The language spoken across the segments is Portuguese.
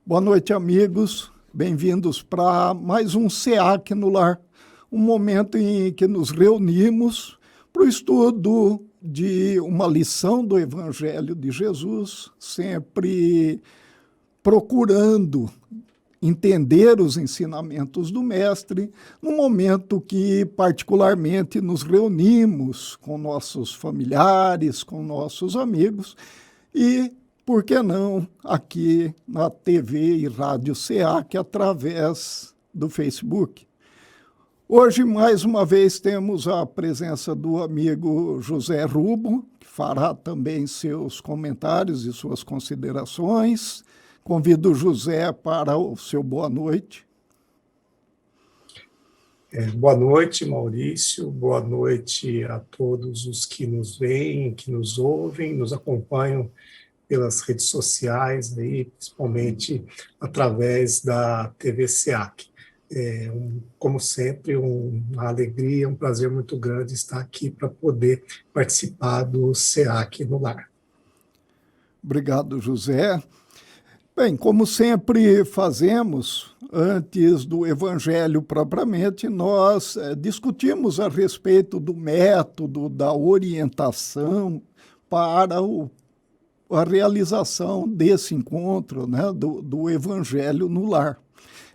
Boa noite, amigos. Bem-vindos para mais um SEAC no Lar, um momento em que nos reunimos para o estudo de uma lição do Evangelho de Jesus, sempre procurando entender os ensinamentos do Mestre, no momento que particularmente nos reunimos com nossos familiares, com nossos amigos e, por que não, aqui na TV e Rádio SEAC através do Facebook. Hoje, mais uma vez, temos a presença do amigo José Rubo, que fará também seus comentários e suas considerações. Convido o José para o seu boa noite. Boa noite, Maurício. Boa noite a todos os que nos veem, que nos ouvem, nos acompanham pelas redes sociais, aí, principalmente através da TV SEAC. Como sempre, uma alegria, um prazer muito grande estar aqui para poder participar do SEAC no Lar. Obrigado, José. Bem, como sempre fazemos, antes do Evangelho propriamente, nós discutimos a respeito do método, da orientação para a realização desse encontro, né, do Evangelho no Lar.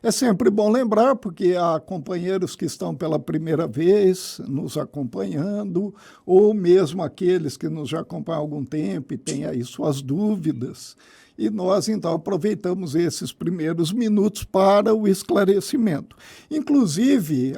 É sempre bom lembrar, porque há companheiros que estão pela primeira vez nos acompanhando, ou mesmo aqueles que nos já acompanham há algum tempo e têm aí suas dúvidas. E nós, então, aproveitamos esses primeiros minutos para o esclarecimento. Inclusive,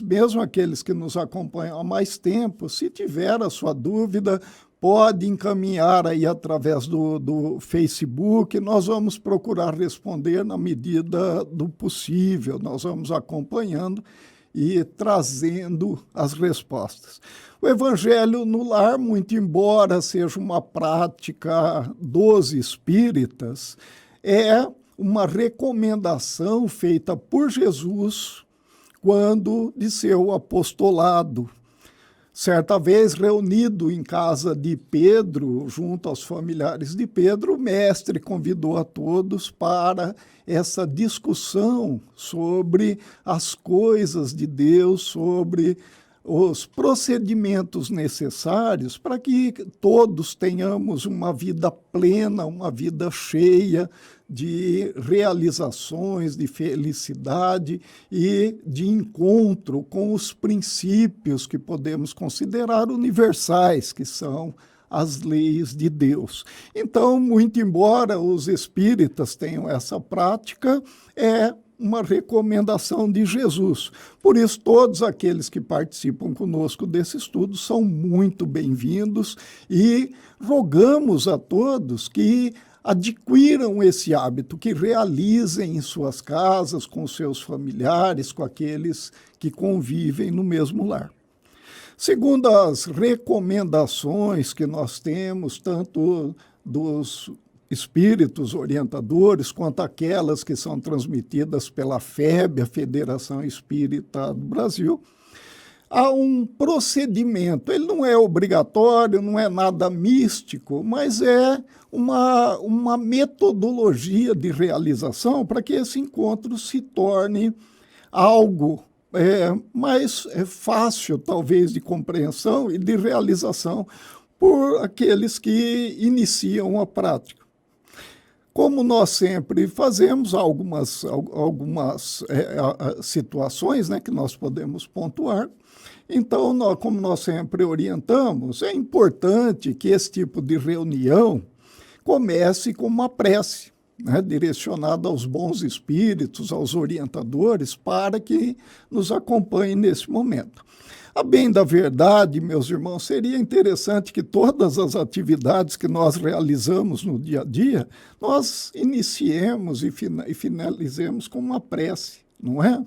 mesmo aqueles que nos acompanham há mais tempo, se tiver a sua dúvida, pode encaminhar aí através do Facebook, nós vamos procurar responder na medida do possível, nós vamos acompanhando e trazendo as respostas. O Evangelho no Lar, muito embora seja uma prática dos espíritas, é uma recomendação feita por Jesus quando de seu apostolado. Certa vez, reunido em casa de Pedro, junto aos familiares de Pedro, o mestre convidou a todos para essa discussão sobre as coisas de Deus, sobre os procedimentos necessários para que todos tenhamos uma vida plena, uma vida cheia de realizações, de felicidade e de encontro com os princípios que podemos considerar universais, que são as leis de Deus. Então, muito embora os espíritas tenham essa prática, é uma recomendação de Jesus. Por isso, todos aqueles que participam conosco desse estudo são muito bem-vindos e rogamos a todos que adquiram esse hábito, que realizem em suas casas, com seus familiares, com aqueles que convivem no mesmo lar. Segundo as recomendações que nós temos, tanto dos espíritos orientadores, quanto aquelas que são transmitidas pela FEB, a Federação Espírita do Brasil, há um procedimento. Ele não é obrigatório, não é nada místico, mas é uma metodologia de realização para que esse encontro se torne algo mais fácil, talvez, de compreensão e de realização por aqueles que iniciam a prática. Como nós sempre fazemos, algumas situações, né, que nós podemos pontuar. Então, como nós sempre orientamos, é importante que esse tipo de reunião comece com uma prece, né, direcionada aos bons espíritos, aos orientadores, para que nos acompanhem nesse momento. A bem da verdade, meus irmãos, seria interessante que todas as atividades que nós realizamos no dia a dia, nós iniciemos e finalizemos com uma prece, não é?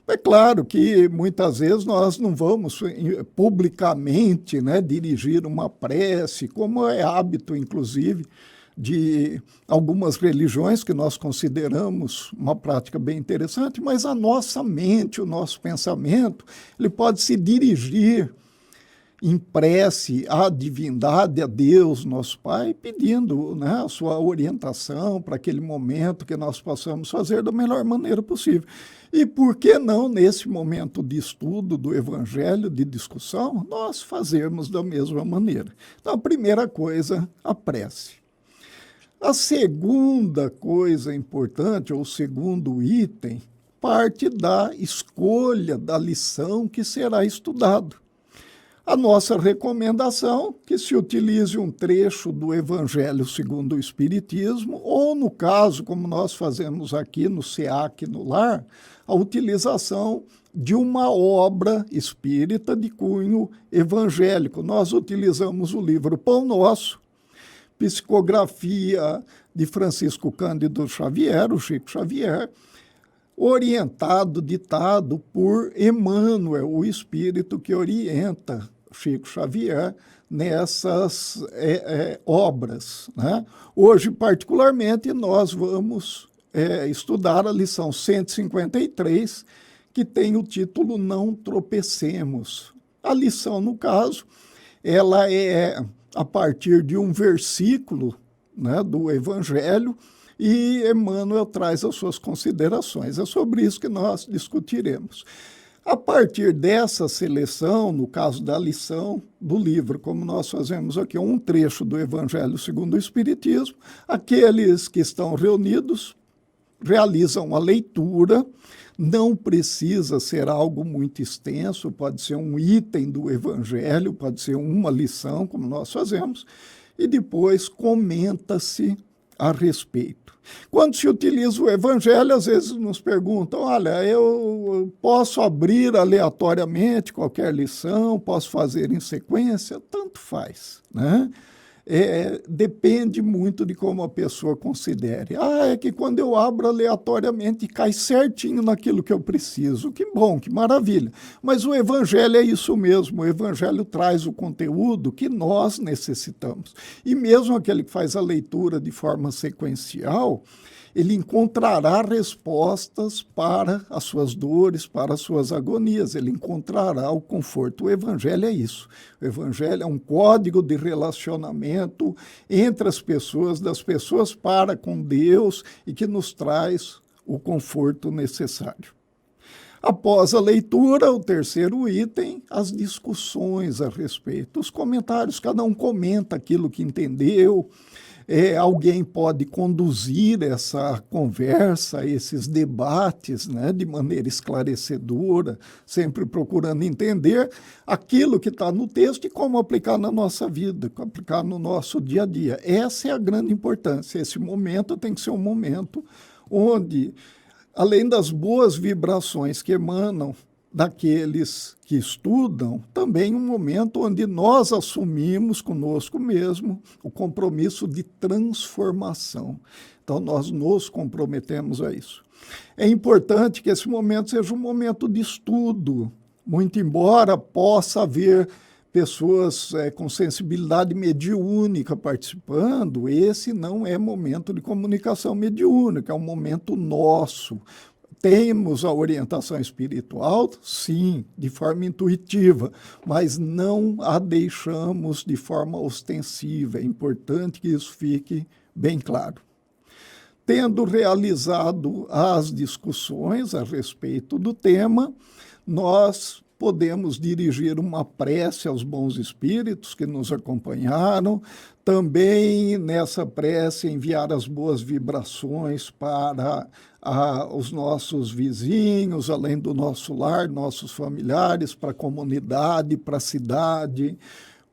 É claro que muitas vezes nós não vamos publicamente, né, dirigir uma prece, como é hábito, inclusive, de algumas religiões que nós consideramos uma prática bem interessante, mas a nossa mente, o nosso pensamento, ele pode se dirigir em prece à divindade, a Deus, nosso Pai, pedindo, né, a sua orientação para aquele momento que nós possamos fazer da melhor maneira possível. E por que não, nesse momento de estudo do Evangelho, de discussão, nós fazermos da mesma maneira? Então, a primeira coisa, a prece. A segunda coisa importante, ou o segundo item, parte da escolha da lição que será estudado. A nossa recomendação é que se utilize um trecho do Evangelho segundo o Espiritismo, ou no caso, como nós fazemos aqui no SEAC no Lar, a utilização de uma obra espírita de cunho evangélico. Nós utilizamos o livro Pão Nosso, psicografia de Francisco Cândido Xavier, o Chico Xavier, orientado, ditado por Emmanuel, o espírito que orienta Chico Xavier nessas obras, né? Hoje, particularmente, nós vamos estudar a lição 153, que tem o título Não Tropecemos. A lição, no caso, ela é a partir de um versículo, né, do Evangelho, e Emmanuel traz as suas considerações. É sobre isso que nós discutiremos. A partir dessa seleção, no caso da lição do livro, como nós fazemos aqui, um trecho do Evangelho segundo o Espiritismo, aqueles que estão reunidos realizam a leitura, não precisa ser algo muito extenso, pode ser um item do Evangelho, pode ser uma lição, como nós fazemos, e depois comenta-se a respeito. Quando se utiliza o Evangelho, às vezes nos perguntam, olha, eu posso abrir aleatoriamente qualquer lição, posso fazer em sequência? Tanto faz, né? Depende muito de como a pessoa considere. É que quando eu abro aleatoriamente cai certinho naquilo que eu preciso. Que bom, que maravilha. Mas o Evangelho é isso mesmo. O Evangelho traz o conteúdo que nós necessitamos. E mesmo aquele que faz a leitura de forma sequencial, ele encontrará respostas para as suas dores, para as suas agonias, ele encontrará o conforto. O Evangelho é isso. O Evangelho é um código de relacionamento entre as pessoas, das pessoas para com Deus e que nos traz o conforto necessário. Após a leitura, o terceiro item, as discussões a respeito, os comentários, cada um comenta aquilo que entendeu. Alguém pode conduzir essa conversa, esses debates, né, de maneira esclarecedora, sempre procurando entender aquilo que está no texto e como aplicar na nossa vida, como aplicar no nosso dia a dia. Essa é a grande importância. Esse momento tem que ser um momento onde, além das boas vibrações que emanam daqueles que estudam, também um momento onde nós assumimos conosco mesmo o compromisso de transformação. Então, nós nos comprometemos a isso. É importante que esse momento seja um momento de estudo, muito embora possa haver pessoas com sensibilidade mediúnica participando, esse não é momento de comunicação mediúnica, é um momento nosso. Temos a orientação espiritual, sim, de forma intuitiva, mas não a deixamos de forma ostensiva. É importante que isso fique bem claro. Tendo realizado as discussões a respeito do tema, nós podemos dirigir uma prece aos bons espíritos que nos acompanharam, também nessa prece enviar as boas vibrações para os nossos vizinhos, além do nosso lar, nossos familiares, para a comunidade, para a cidade,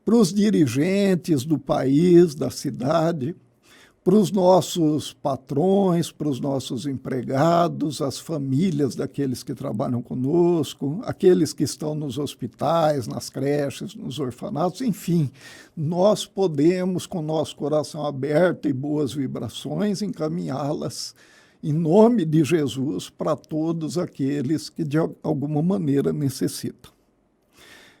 para os dirigentes do país, da cidade, para os nossos patrões, para os nossos empregados, as famílias daqueles que trabalham conosco, aqueles que estão nos hospitais, nas creches, nos orfanatos, enfim, nós podemos, com nosso coração aberto e boas vibrações, encaminhá-las em nome de Jesus para todos aqueles que de alguma maneira necessitam.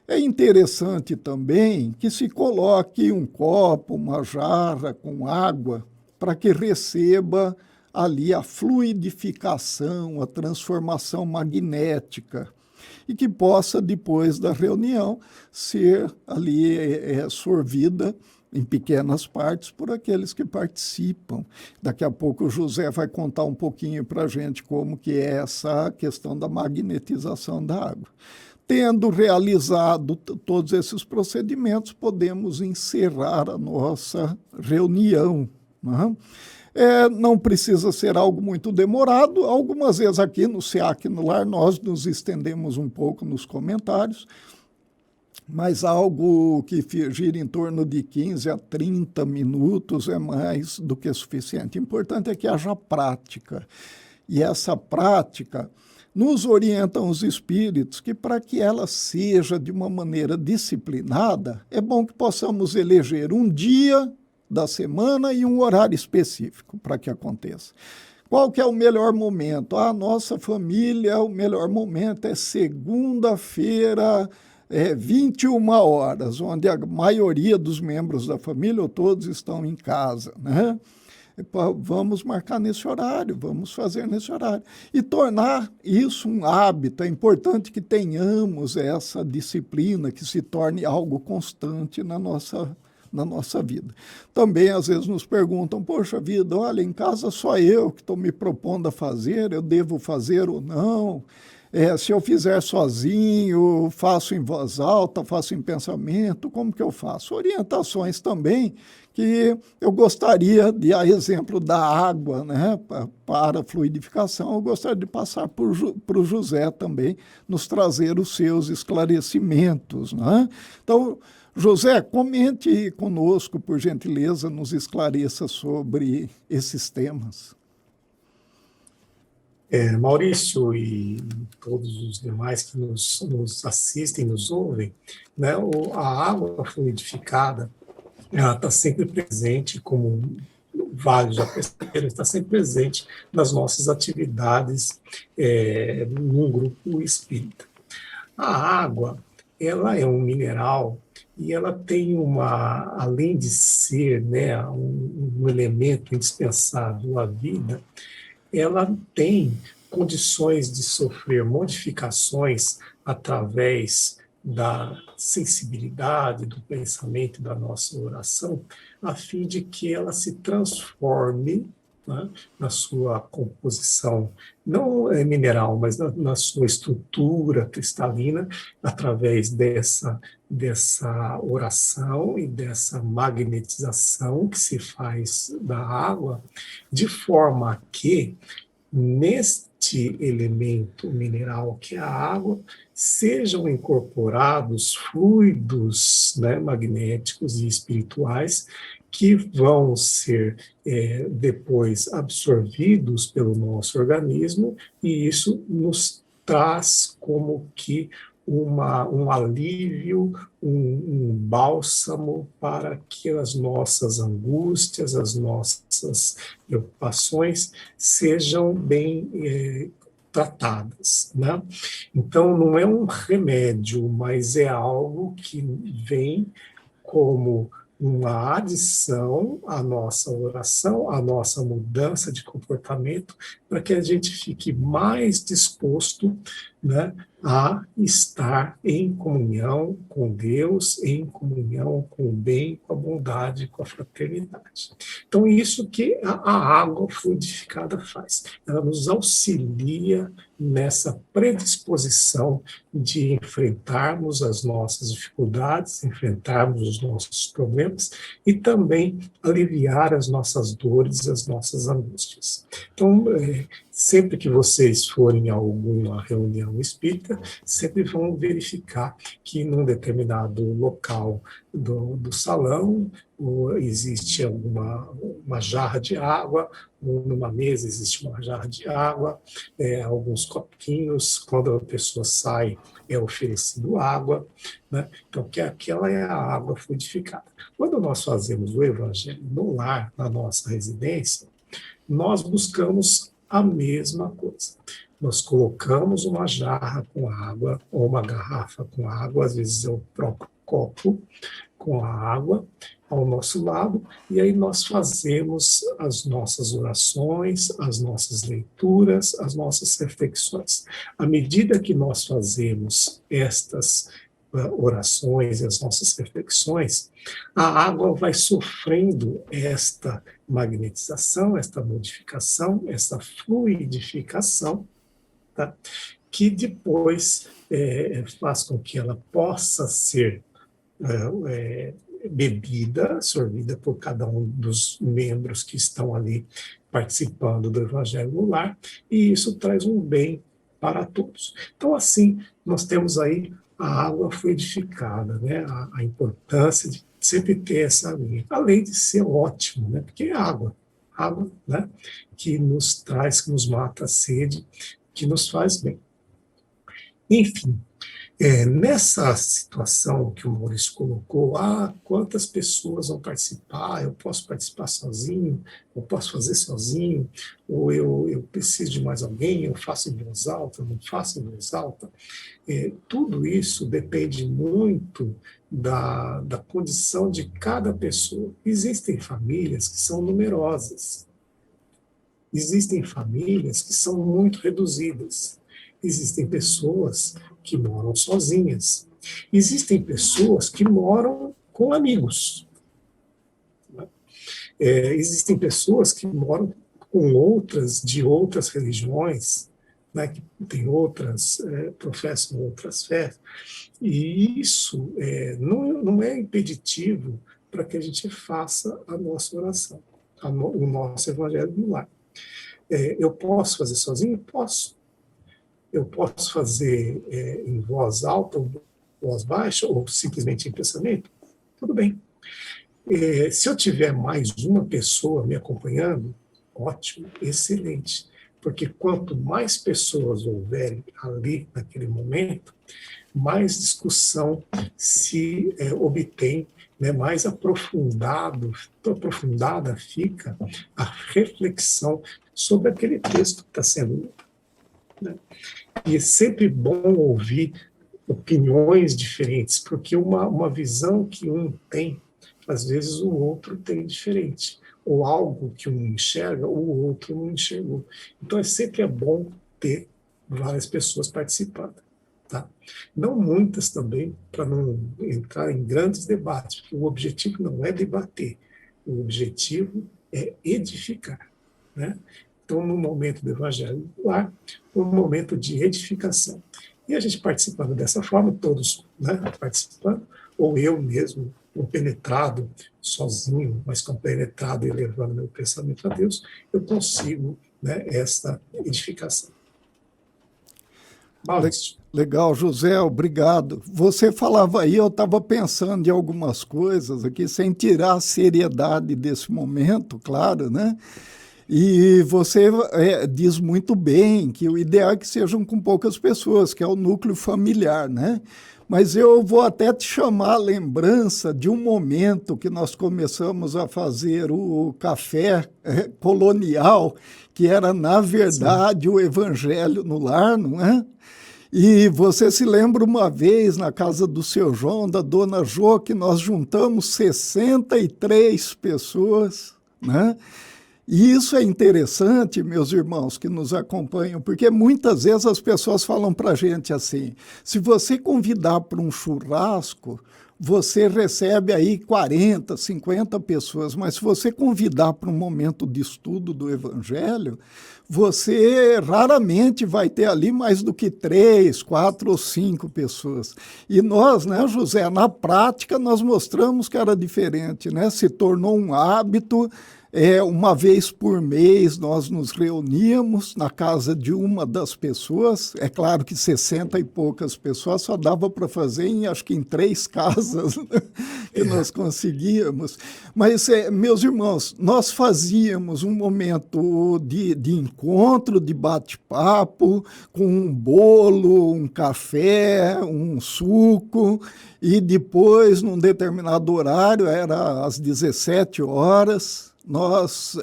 É interessante também que se coloque um copo, uma jarra com água para que receba ali a fluidificação, a transformação magnética e que possa, depois da reunião, ser ali sorvida em pequenas partes por aqueles que participam. Daqui a pouco o José vai contar um pouquinho para a gente como que é essa questão da magnetização da água. Tendo realizado todos esses procedimentos, podemos encerrar a nossa reunião, né? Não precisa ser algo muito demorado. Algumas vezes aqui no SEAC no Lar nós nos estendemos um pouco nos comentários, mas algo que gira em torno de 15 a 30 minutos é mais do que suficiente. O importante é que haja prática. E essa prática nos orientam os espíritos que, para que ela seja de uma maneira disciplinada, é bom que possamos eleger um dia da semana e um horário específico para que aconteça. Qual que é o melhor momento? A nossa família, o melhor momento é segunda-feira, 21 horas, onde a maioria dos membros da família ou todos estão em casa, né? Vamos marcar nesse horário, vamos fazer nesse horário. E tornar isso um hábito. É importante que tenhamos essa disciplina, que se torne algo constante na nossa vida. Também, às vezes, nos perguntam, poxa vida, olha, em casa só eu que estou me propondo a fazer, eu devo fazer ou não? Se eu fizer sozinho, faço em voz alta, faço em pensamento, como que eu faço? Orientações também que eu gostaria, a exemplo da água, né, para a fluidificação, eu gostaria de passar para o José também, nos trazer os seus esclarecimentos, né? Então, José, comente conosco, por gentileza, nos esclareça sobre esses temas. Maurício e todos os demais que nos assistem, nos ouvem, né, a água fluidificada, ela está sempre presente, como vários já perceberam, está sempre presente nas nossas atividades num grupo espírita. A água, ela é um mineral e ela tem além de ser, né, um elemento indispensável à vida, ela tem condições de sofrer modificações através da sensibilidade, do pensamento e da nossa oração, a fim de que ela se transforme, né, na sua composição, não mineral, mas na sua estrutura cristalina, através dessa oração e dessa magnetização que se faz da água, de forma que, neste elemento mineral que é a água, sejam incorporados fluidos, né, magnéticos e espirituais que vão ser depois absorvidos pelo nosso organismo, e isso nos traz como que um alívio, um bálsamo para que as nossas angústias, as nossas preocupações sejam bem tratadas, né? Então, não é um remédio, mas é algo que vem como uma adição à nossa oração, à nossa mudança de comportamento, para que a gente fique mais disposto, né, a estar em comunhão com Deus, em comunhão com o bem, com a bondade, com a fraternidade. Então, isso que a água fluidificada faz. Ela nos auxilia nessa predisposição de enfrentarmos as nossas dificuldades, enfrentarmos os nossos problemas e também aliviar as nossas dores, as nossas angústias. Então, sempre que vocês forem a alguma reunião espírita, sempre vão verificar que num determinado local do salão existe uma jarra de água, numa mesa existe uma jarra de água, alguns copinhos, quando a pessoa sai é oferecido água, né? Então, que aquela é a água fluidificada. Quando nós fazemos o evangelho no lar, na nossa residência, nós buscamos a mesma coisa. Nós colocamos uma jarra com água, ou uma garrafa com água, às vezes é o próprio copo com a água ao nosso lado, e aí nós fazemos as nossas orações, as nossas leituras, as nossas reflexões. À medida que nós fazemos estas orações e as nossas reflexões, a água vai sofrendo esta magnetização, esta modificação, esta fluidificação, tá? Que depois faz com que ela possa ser bebida, absorvida por cada um dos membros que estão ali participando do Evangelho no Lar, e isso traz um bem para todos. Então, assim, nós temos aí a água fluidificada, né? A importância de sempre ter essa linha, além de ser ótimo, né? Porque é água, né? Que nos traz, que nos mata a sede, que nos faz bem. Enfim, nessa situação que o Maurício colocou, quantas pessoas vão participar, eu posso participar sozinho, eu posso fazer sozinho, ou eu preciso de mais alguém, eu faço em voz alta, não faço em voz alta. Tudo isso depende muito da condição de cada pessoa. Existem famílias que são numerosas, existem famílias que são muito reduzidas, existem pessoas que moram sozinhas. Existem pessoas que moram com amigos. Existem pessoas que moram com outras, de outras religiões, né, que tem outras, professam outras fés. E isso não é impeditivo para que a gente faça a nossa oração, o nosso Evangelho no Lar. Eu posso fazer sozinho? Posso. Eu posso fazer em voz alta, ou voz baixa, ou simplesmente em pensamento? Tudo bem. Se eu tiver mais uma pessoa me acompanhando, ótimo, excelente. Porque quanto mais pessoas houverem ali naquele momento, mais discussão se obtém, né, mais aprofundada fica a reflexão sobre aquele texto que está sendo lido. Né? E é sempre bom ouvir opiniões diferentes, porque uma visão que um tem, às vezes o outro tem diferente. Ou algo que um enxerga, o outro não enxergou. Então, sempre é bom ter várias pessoas participando. Tá? Não muitas também, para não entrar em grandes debates, porque o objetivo não é debater, o objetivo é edificar. Né? Então, no momento do Evangelho no Lar, um momento de edificação. E a gente participando dessa forma, todos, né, participando, ou eu mesmo, compenetrado, sozinho, mas compenetrado e levando meu pensamento a Deus, eu consigo, né, esta edificação. Maurício. Legal, José, obrigado. Você falava aí, eu estava pensando em algumas coisas aqui, sem tirar a seriedade desse momento, claro, né? E você diz muito bem que o ideal é que sejam com poucas pessoas, que é o núcleo familiar, né? Mas eu vou até te chamar a lembrança de um momento que nós começamos a fazer o café colonial, que era, na verdade, o Evangelho no Lar, não é? E você se lembra uma vez, na casa do seu João, da dona Jô, que nós juntamos 63 pessoas, né? E isso é interessante, meus irmãos que nos acompanham, porque muitas vezes as pessoas falam para a gente assim, se você convidar para um churrasco, você recebe aí 40, 50 pessoas, mas se você convidar para um momento de estudo do Evangelho, você raramente vai ter ali mais do que 3, 4 ou 5 pessoas. E nós, né, José, na prática nós mostramos que era diferente, né? Se tornou um hábito. Uma vez por mês nós nos reuníamos na casa de uma das pessoas. É claro que 60 e poucas pessoas só dava para fazer acho que em 3 casas que nós conseguíamos. Mas, meus irmãos, nós fazíamos um momento de encontro, de bate-papo, com um bolo, um café, um suco, e depois, num determinado horário, era às 17 horas, nós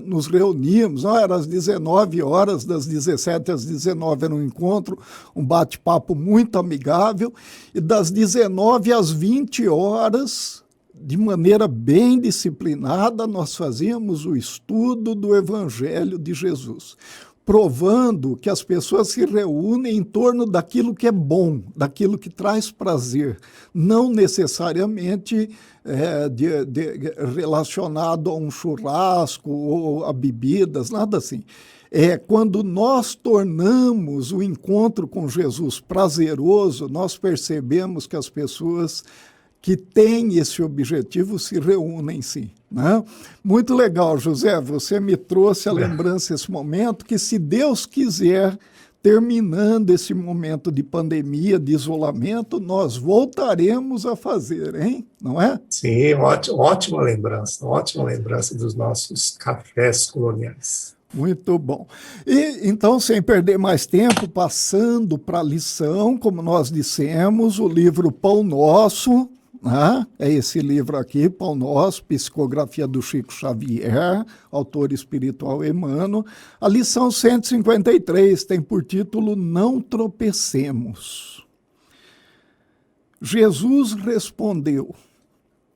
nos reuníamos, não, era às 19 horas, das 17 às 19 era um encontro, um bate-papo muito amigável, e das 19 às 20 horas, de maneira bem disciplinada, nós fazíamos o estudo do Evangelho de Jesus, provando que as pessoas se reúnem em torno daquilo que é bom, daquilo que traz prazer, não necessariamente relacionado a um churrasco ou a bebidas, nada assim. É quando nós tornamos o encontro com Jesus prazeroso, nós percebemos que as pessoas que têm esse objetivo se reúnem, sim. Né? Muito legal, José, você me trouxe a lembrança esse momento que, se Deus quiser, terminando esse momento de pandemia, de isolamento, nós voltaremos a fazer, hein? Não é? Sim, ótima lembrança dos nossos cafés coloniais. Muito bom. E então, sem perder mais tempo, passando para a lição, como nós dissemos, o livro Pão Nosso, né? É esse livro aqui, Pão Nosso, psicografia do Chico Xavier, autor espiritual Emmanuel. A lição 153 tem por título Não Tropecemos. Jesus respondeu: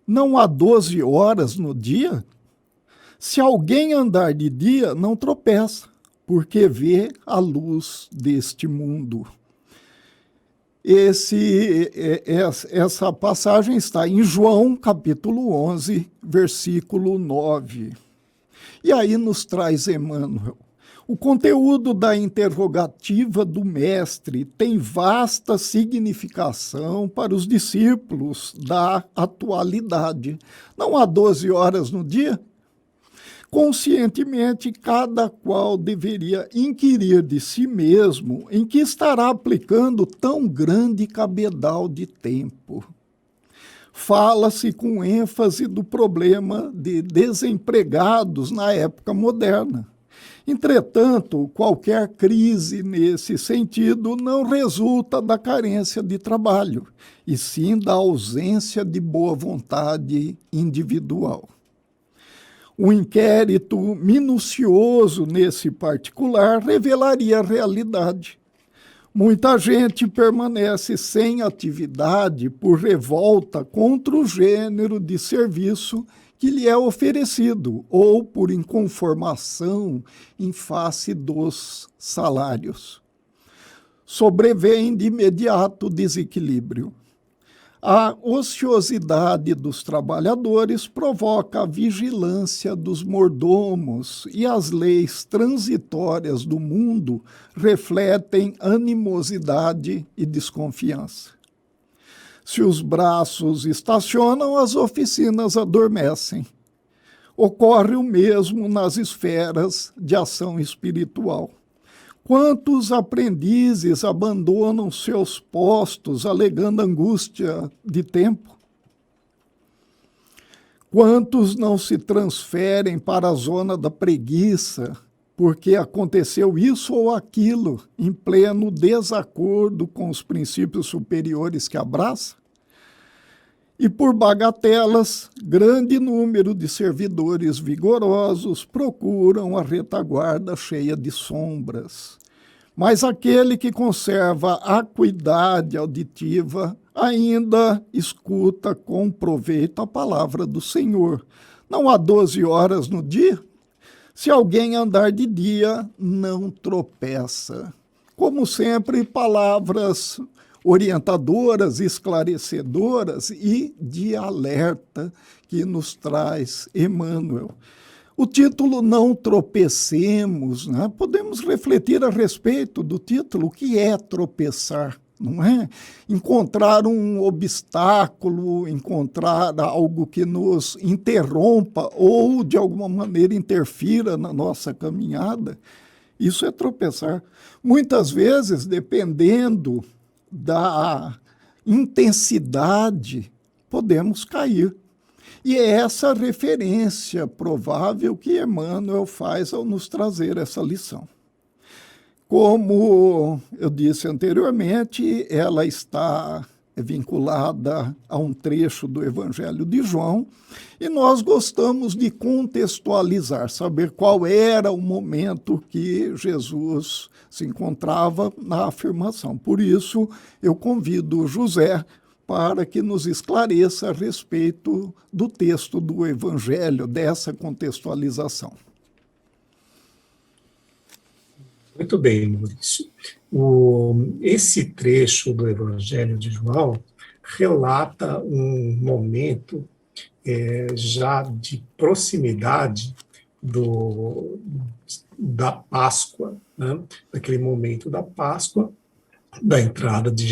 não há 12 horas no dia? Se alguém andar de dia, não tropeça, porque vê a luz deste mundo. Essa passagem está em João, capítulo 11, versículo 9. E aí nos traz Emmanuel. O conteúdo da interrogativa do mestre tem vasta significação para os discípulos da atualidade. Não há 12 horas no dia? Conscientemente, cada qual deveria inquirir de si mesmo em que estará aplicando tão grande cabedal de tempo. Fala-se com ênfase do problema de desempregados na época moderna. Entretanto, qualquer crise nesse sentido não resulta da carência de trabalho, e sim da ausência de boa vontade individual. Um inquérito minucioso nesse particular revelaria a realidade. Muita gente permanece sem atividade por revolta contra o gênero de serviço que lhe é oferecido ou por inconformação em face dos salários. Sobrevém de imediato desequilíbrio. A ociosidade dos trabalhadores provoca a vigilância dos mordomos e as leis transitórias do mundo refletem animosidade e desconfiança. Se os braços estacionam, as oficinas adormecem. Ocorre o mesmo nas esferas de ação espiritual. Quantos aprendizes abandonam seus postos alegando angústia de tempo? Quantos não se transferem para a zona da preguiça porque aconteceu isso ou aquilo em pleno desacordo com os princípios superiores que abraça? E por bagatelas, grande número de servidores vigorosos procuram a retaguarda cheia de sombras. Mas aquele que conserva a acuidade auditiva ainda escuta com proveito a palavra do Senhor. Não há 12 horas no dia? Se alguém andar de dia, não tropeça. Como sempre, palavras orientadoras, esclarecedoras e de alerta que nos traz Emmanuel. O título Não Tropecemos, né? Podemos refletir a respeito do título. O que é tropeçar? Não é? Encontrar um obstáculo, encontrar algo que nos interrompa ou, de alguma maneira, interfira na nossa caminhada. Isso é tropeçar. Muitas vezes, dependendo da intensidade, podemos cair. E é essa referência provável que Emmanuel faz ao nos trazer essa lição. Como eu disse anteriormente, ela está é vinculada a um trecho do Evangelho de João, e nós gostamos de contextualizar, saber qual era o momento que Jesus se encontrava na afirmação. Por isso, eu convido o José para que nos esclareça a respeito do texto do Evangelho, dessa contextualização. Muito bem, Maurício. Esse trecho do Evangelho de João relata um momento já de proximidade da Páscoa, né? Daquele momento da Páscoa, da entrada de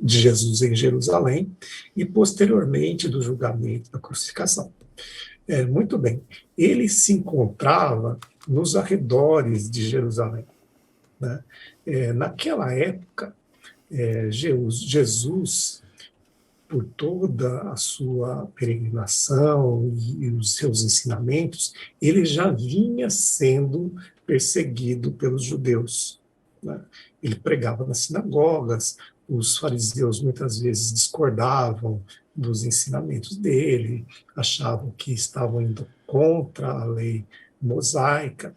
Jesus em Jerusalém e, posteriormente, do julgamento da crucificação. Muito bem. Ele se encontrava nos arredores de Jerusalém, né? Naquela época, Jesus, por toda a sua peregrinação e os seus ensinamentos, ele já vinha sendo perseguido pelos judeus, né? Ele pregava nas sinagogas, os fariseus muitas vezes discordavam dos ensinamentos dele, achavam que estavam indo contra a lei mosaica.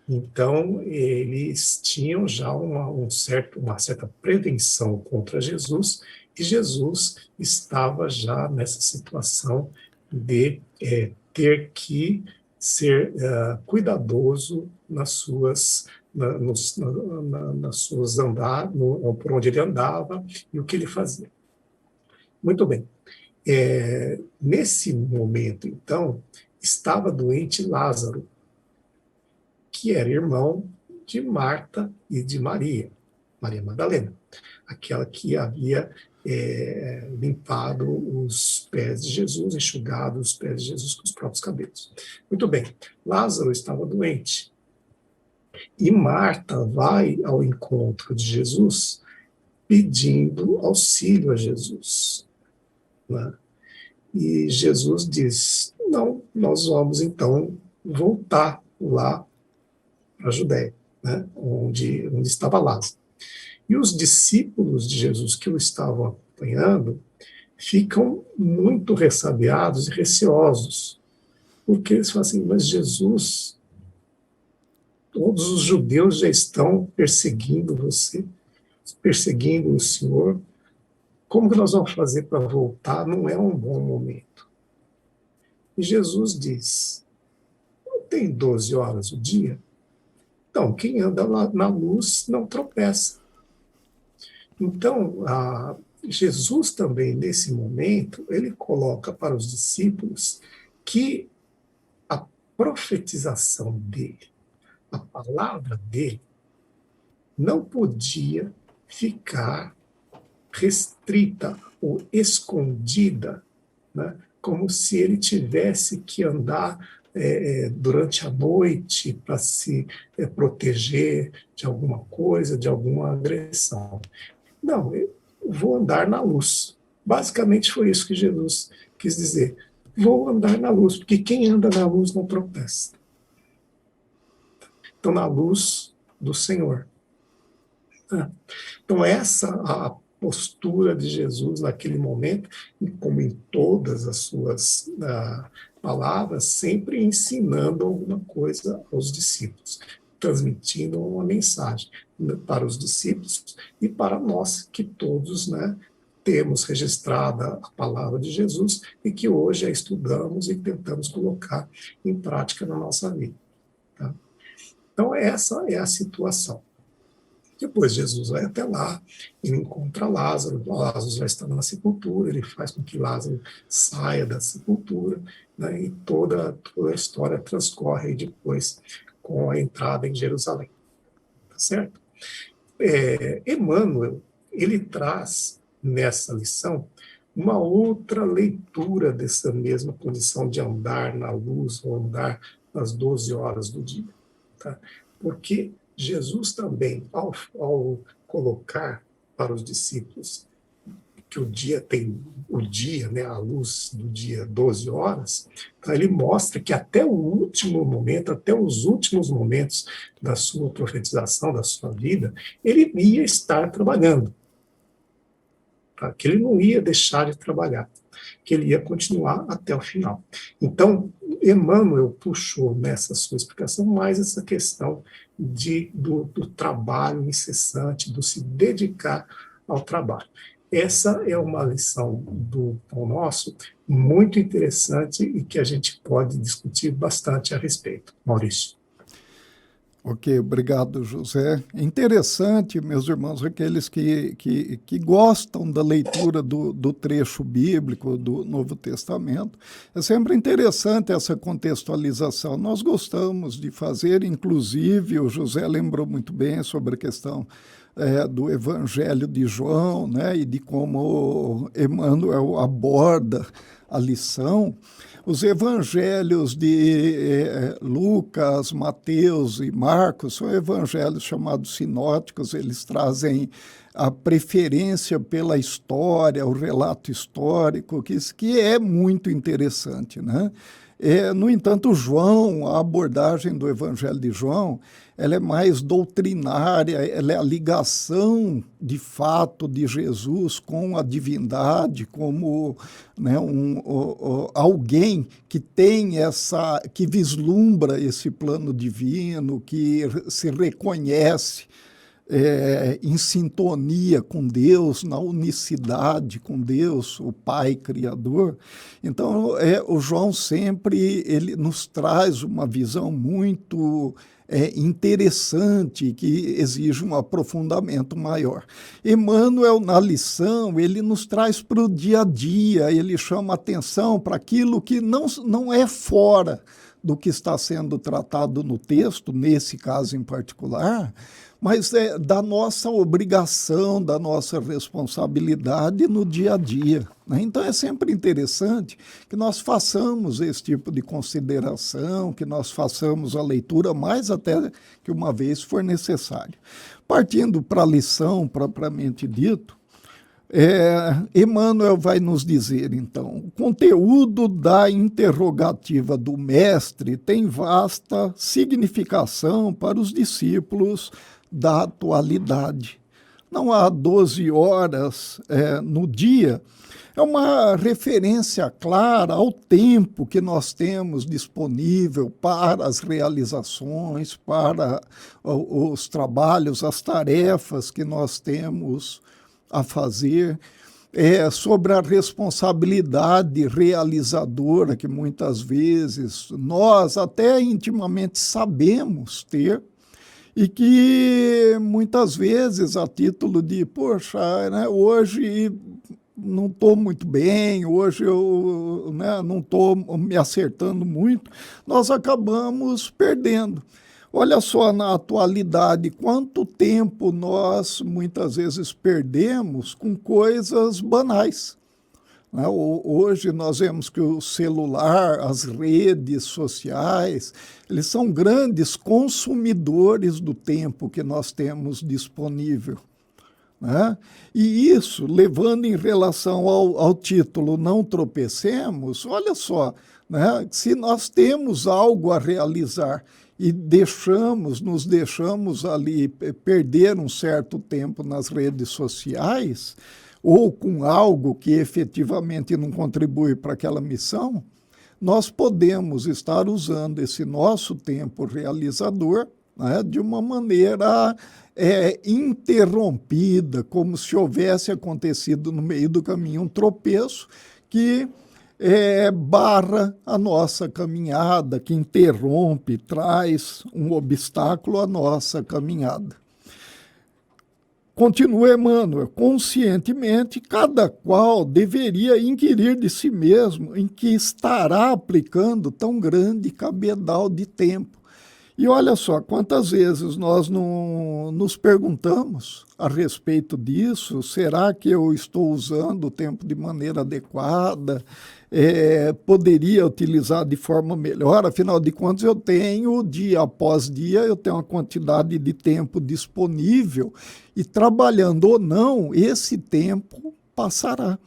Então, eles tinham já uma certa prevenção contra Jesus, e Jesus estava já nessa situação de ter que ser cuidadoso nas suas por onde ele andava e o que ele fazia. Muito bem. Nesse momento, então, estava doente Lázaro, que era irmão de Marta e de Maria Madalena, aquela que havia limpado os pés de Jesus, enxugado os pés de Jesus com os próprios cabelos. Muito bem, Lázaro estava doente, e Marta vai ao encontro de Jesus pedindo auxílio a Jesus, né? E Jesus diz, não, nós vamos então voltar lá para a Judéia, né? onde estava Lázaro. E os discípulos de Jesus que o estavam acompanhando ficam muito ressabiados e receosos, porque eles falam assim, mas Jesus, todos os judeus já estão perseguindo você, perseguindo o Senhor, como que nós vamos fazer para voltar? Não é um bom momento. E Jesus diz, não tem 12 horas o dia? Então, quem anda na luz não tropeça. Então, Jesus também, nesse momento, ele coloca para os discípulos que a profetização dele, a palavra dele, não podia ficar restrita ou escondida, né, como se ele tivesse que andar durante a noite para se proteger de alguma coisa, de alguma agressão. Não, eu vou andar na luz. Basicamente foi isso que Jesus quis dizer. Vou andar na luz, porque quem anda na luz não tropeça. Então, na luz do Senhor. Então, essa a postura de Jesus naquele momento, e como em todas as suas palavras, sempre ensinando alguma coisa aos discípulos, transmitindo uma mensagem para os discípulos e para nós, que todos, né, temos registrada a palavra de Jesus e que hoje a estudamos e tentamos colocar em prática na nossa vida. Tá? Então, essa é a situação. Depois Jesus vai até lá, ele encontra Lázaro já está na sepultura, ele faz com que Lázaro saia da sepultura, né, e toda a história transcorre depois com a entrada em Jerusalém. Tá certo? Emmanuel, ele traz nessa lição uma outra leitura dessa mesma condição de andar na luz ou andar nas 12 horas do dia. Tá? Porque Jesus também, ao colocar para os discípulos que o dia tem né, a luz do dia 12 horas, então ele mostra que até o último momento, até os últimos momentos da sua profetização, da sua vida, ele ia estar trabalhando. que ele não ia deixar de trabalhar, que ele ia continuar até o final. Então, Emmanuel puxou nessa sua explicação mais essa questão do trabalho incessante, do se dedicar ao trabalho. Essa é uma lição do Pão Nosso muito interessante e que a gente pode discutir bastante a respeito. Maurício. Ok, obrigado, José. É interessante, meus irmãos, aqueles que gostam da leitura do trecho bíblico do Novo Testamento, é sempre interessante essa contextualização. Nós gostamos de fazer, inclusive, o José lembrou muito bem sobre a questão do Evangelho de João, né, e de como Emmanuel aborda a lição. Os evangelhos de Lucas, Mateus e Marcos são evangelhos chamados sinóticos, eles trazem a preferência pela história, o relato histórico, que é muito interessante, né? No entanto, João, a abordagem do Evangelho de João, ela é mais doutrinária, ela é a ligação de fato de Jesus com a divindade, como, né, alguém que tem que vislumbra esse plano divino, que se reconhece em sintonia com Deus, na unicidade com Deus, o Pai Criador. Então, o João sempre ele nos traz uma visão muito interessante, que exige um aprofundamento maior. Emmanuel, na lição, ele nos traz para o dia a dia, ele chama atenção para aquilo que não é fora do que está sendo tratado no texto, nesse caso em particular, mas é da nossa obrigação, da nossa responsabilidade no dia a dia, né? Então é sempre interessante que nós façamos esse tipo de consideração, que nós façamos a leitura mais até que uma vez for necessário. Partindo para a lição propriamente dito, Emmanuel vai nos dizer, então, o conteúdo da interrogativa do mestre tem vasta significação para os discípulos da atualidade. Não há 12 horas no dia, é uma referência clara ao tempo que nós temos disponível para as realizações, para os trabalhos, as tarefas que nós temos a fazer, sobre a responsabilidade realizadora que muitas vezes nós até intimamente sabemos ter, e que muitas vezes a título de, poxa, né, hoje não estou muito bem, hoje eu, né, não estou me acertando muito, nós acabamos perdendo. Olha só, na atualidade, quanto tempo nós muitas vezes perdemos com coisas banais, né? Hoje nós vemos que o celular, as redes sociais, eles são grandes consumidores do tempo que nós temos disponível, né? E isso, levando em relação ao título Não Tropecemos, olha só, né? Se nós temos algo a realizar e nos deixamos ali perder um certo tempo nas redes sociais, ou com algo que efetivamente não contribui para aquela missão, nós podemos estar usando esse nosso tempo realizador, né, de uma maneira interrompida, como se houvesse acontecido no meio do caminho um tropeço que barra a nossa caminhada, que interrompe, traz um obstáculo à nossa caminhada. Continua Emmanuel, conscientemente, cada qual deveria inquirir de si mesmo em que estará aplicando tão grande cabedal de tempo. E olha só, quantas vezes nós não nos perguntamos a respeito disso, será que eu estou usando o tempo de maneira adequada? Poderia utilizar de forma melhor, afinal de contas eu tenho, dia após dia, eu tenho uma quantidade de tempo disponível e trabalhando ou não, esse tempo passará.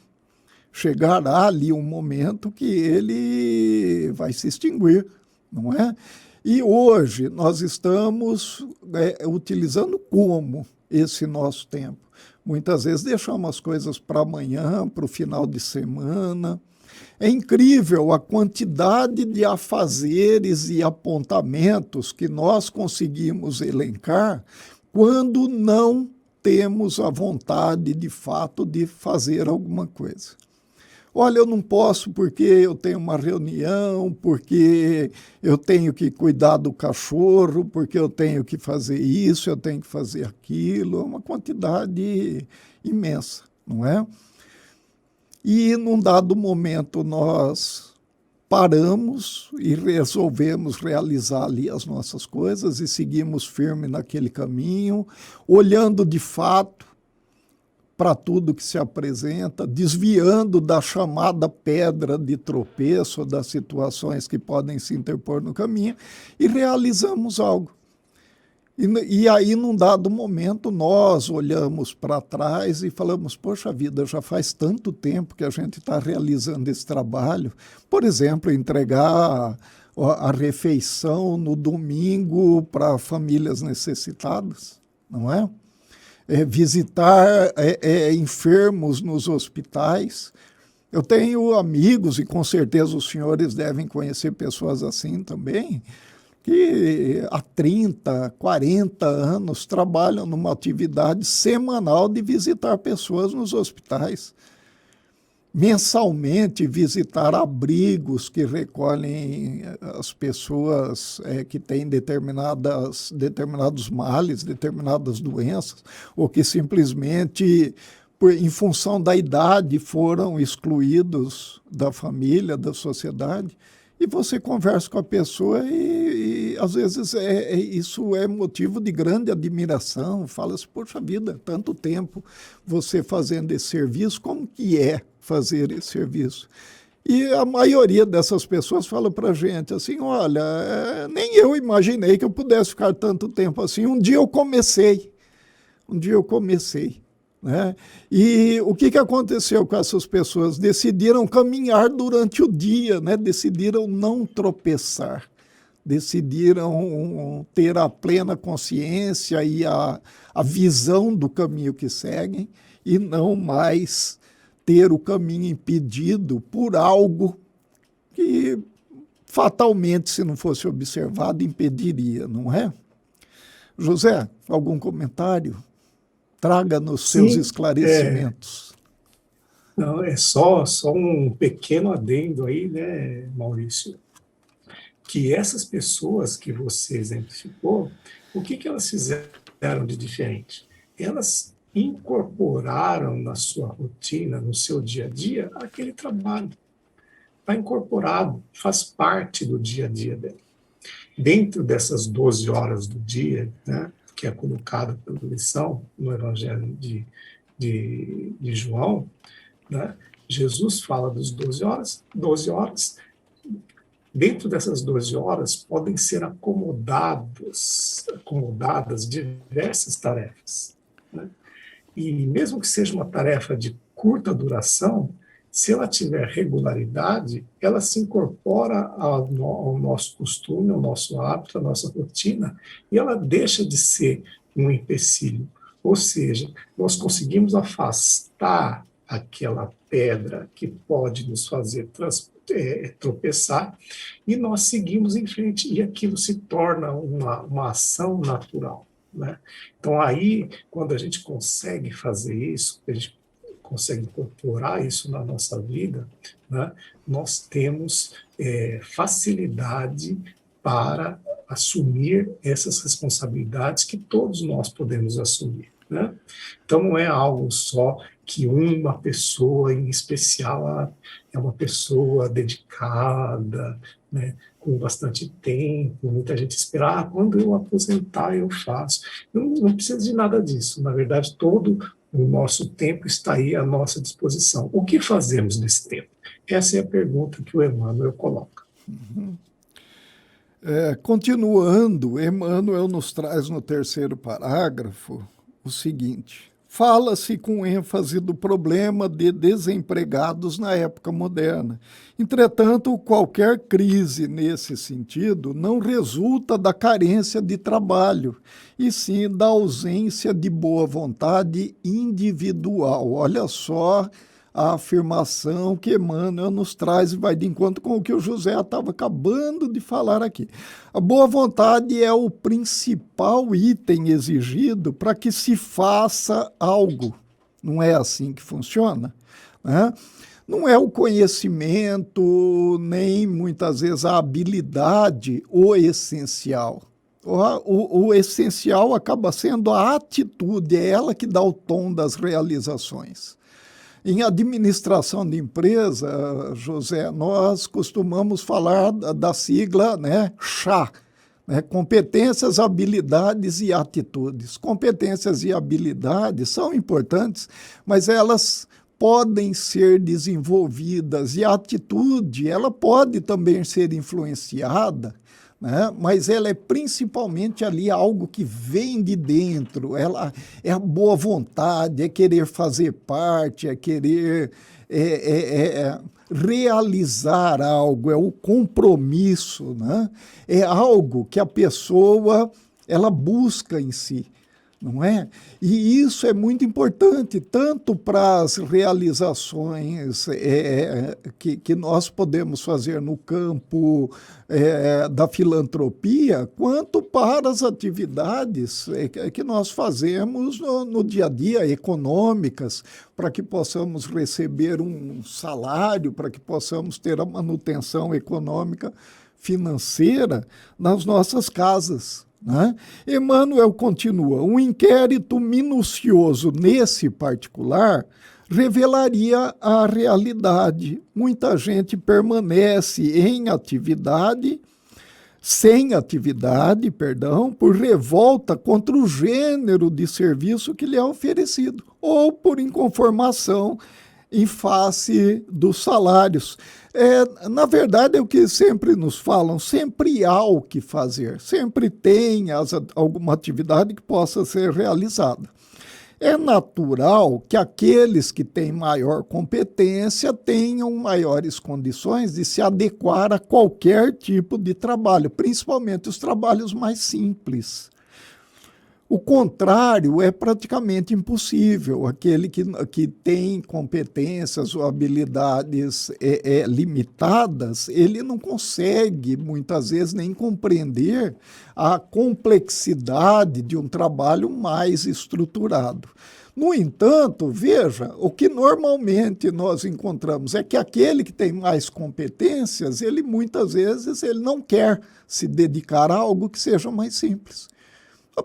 Chegará ali um momento que ele vai se extinguir, não é? E hoje nós estamos utilizando como esse nosso tempo? Muitas vezes deixamos as coisas para amanhã, para o final de semana. É incrível a quantidade de afazeres e apontamentos que nós conseguimos elencar quando não temos a vontade, de fato, de fazer alguma coisa. Olha, eu não posso porque eu tenho uma reunião, porque eu tenho que cuidar do cachorro, porque eu tenho que fazer isso, eu tenho que fazer aquilo. É uma quantidade imensa, não é? E num dado momento nós paramos e resolvemos realizar ali as nossas coisas e seguimos firme naquele caminho, olhando de fato para tudo que se apresenta, desviando da chamada pedra de tropeço, das situações que podem se interpor no caminho, e realizamos algo. E aí, num dado momento, nós olhamos para trás e falamos, poxa vida, já faz tanto tempo que a gente está realizando esse trabalho. Por exemplo, entregar a refeição no domingo para famílias necessitadas, não é? Visitar enfermos nos hospitais. Eu tenho amigos, e com certeza os senhores devem conhecer pessoas assim também, que há 30, 40 anos trabalham numa atividade semanal de visitar pessoas nos hospitais. Mensalmente visitar abrigos que recolhem as pessoas que têm determinados males, determinadas doenças, ou que simplesmente, em função da idade, foram excluídos da família, da sociedade. E você conversa com a pessoa e às vezes isso é motivo de grande admiração. Fala-se, poxa vida, tanto tempo você fazendo esse serviço, como que é fazer esse serviço? E a maioria dessas pessoas fala para a gente assim, olha, nem eu imaginei que eu pudesse ficar tanto tempo assim. Um dia eu comecei. Né? E o que aconteceu com essas pessoas? Decidiram caminhar durante o dia, né? Decidiram não tropeçar, decidiram ter a plena consciência e a visão do caminho que seguem e não mais ter o caminho impedido por algo que fatalmente, se não fosse observado, impediria, não é? José, algum comentário? Traga-nos seus esclarecimentos. Não, é só um pequeno adendo aí, né, Maurício? Que essas pessoas que você exemplificou, o que elas fizeram de diferente? Elas incorporaram na sua rotina, no seu dia a dia, aquele trabalho. Está incorporado, faz parte do dia a dia dela. Dentro dessas 12 horas do dia, né, que é colocada pela lição no Evangelho de João, né, Jesus fala dos 12 horas. Dentro dessas 12 horas podem ser acomodadas diversas tarefas. Né? E mesmo que seja uma tarefa de curta duração, se ela tiver regularidade, ela se incorpora ao nosso costume, ao nosso hábito, à nossa rotina, e ela deixa de ser um empecilho. Ou seja, nós conseguimos afastar aquela pedra que pode nos fazer tropeçar, e nós seguimos em frente, e aquilo se torna uma ação natural. Né? Então, aí, quando a gente consegue fazer isso, a gente consegue incorporar isso na nossa vida, né, nós temos facilidade para assumir essas responsabilidades que todos nós podemos assumir. Né? Então, não é algo só que uma pessoa em especial é uma pessoa dedicada, né, com bastante tempo, muita gente espera, quando eu aposentar eu faço. Não precisa de nada disso. Na verdade, todo o nosso tempo está aí à nossa disposição. O que fazemos nesse tempo? Essa é a pergunta que o Emmanuel coloca. Continuando, Emmanuel nos traz no terceiro parágrafo o seguinte, Fala-se com ênfase do problema de desempregados na época moderna. Entretanto, qualquer crise nesse sentido não resulta da carência de trabalho, e sim da ausência de boa vontade individual. Olha só a afirmação que Emmanuel nos traz e vai de encontro com o que o José estava acabando de falar aqui. A boa vontade é o principal item exigido para que se faça algo. Não é assim que funciona, né? Não é o conhecimento, nem muitas vezes a habilidade o essencial. O essencial acaba sendo a atitude, é ela que dá o tom das realizações. Em administração de empresa, José, nós costumamos falar da sigla, né, CHA, né, competências, habilidades e atitudes. Competências e habilidades são importantes, mas elas podem ser desenvolvidas, e a atitude ela pode também ser influenciada, né? Mas ela é principalmente ali algo que vem de dentro, ela é a boa vontade, é querer fazer parte, é querer realizar algo, é o compromisso, né? É algo que a pessoa ela busca em si, não é? E isso é muito importante, tanto para as realizações que nós podemos fazer no campo da filantropia, quanto para as atividades que nós fazemos no dia a dia, econômicas, para que possamos receber um salário, para que possamos ter a manutenção econômica financeira nas nossas casas, né? Emmanuel continua: um inquérito minucioso nesse particular revelaria a realidade. Muita gente permanece sem atividade, por revolta contra o gênero de serviço que lhe é oferecido, ou por inconformação em face dos salários. Na verdade, é o que sempre nos falam, sempre há o que fazer, sempre tem alguma atividade que possa ser realizada. É natural que aqueles que têm maior competência tenham maiores condições de se adequar a qualquer tipo de trabalho, principalmente os trabalhos mais simples. O contrário é praticamente impossível. Aquele que tem competências ou habilidades limitadas, ele não consegue, muitas vezes, nem compreender a complexidade de um trabalho mais estruturado. No entanto, veja, o que normalmente nós encontramos é que aquele que tem mais competências, ele muitas vezes ele não quer se dedicar a algo que seja mais simples.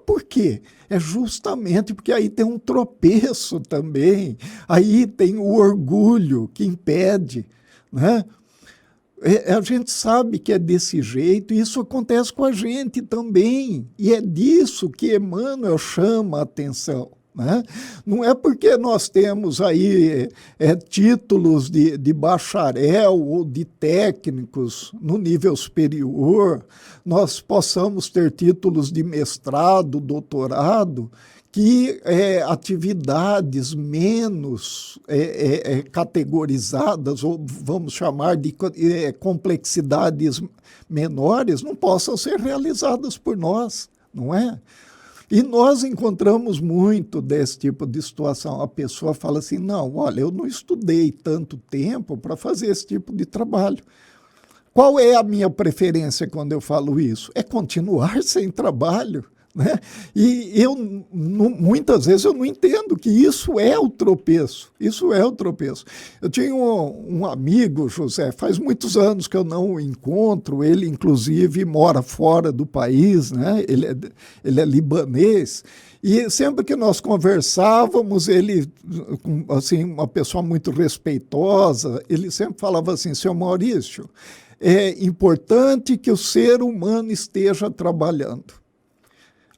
Por quê? É justamente porque aí tem um tropeço também, aí tem o orgulho que impede, né? A gente sabe que é desse jeito, e isso acontece com a gente também, e é disso que Emmanuel chama a atenção, né? Não é porque nós temos aí títulos de bacharel ou de técnicos no nível superior, nós possamos ter títulos de mestrado, doutorado, que atividades menos categorizadas, ou vamos chamar de complexidades menores, não possam ser realizadas por nós, não é? E nós encontramos muito desse tipo de situação. A pessoa fala assim, não, olha, eu não estudei tanto tempo para fazer esse tipo de trabalho. Qual é a minha preferência quando eu falo isso? É continuar sem trabalho, né? E muitas vezes eu não entendo que isso é o tropeço. Isso é o tropeço. Eu tinha um amigo, José, faz muitos anos que eu não o encontro, ele inclusive mora fora do país, né? Ele é libanês, e sempre que nós conversávamos, ele, assim, uma pessoa muito respeitosa, ele sempre falava assim, seu Maurício, é importante que o ser humano esteja trabalhando.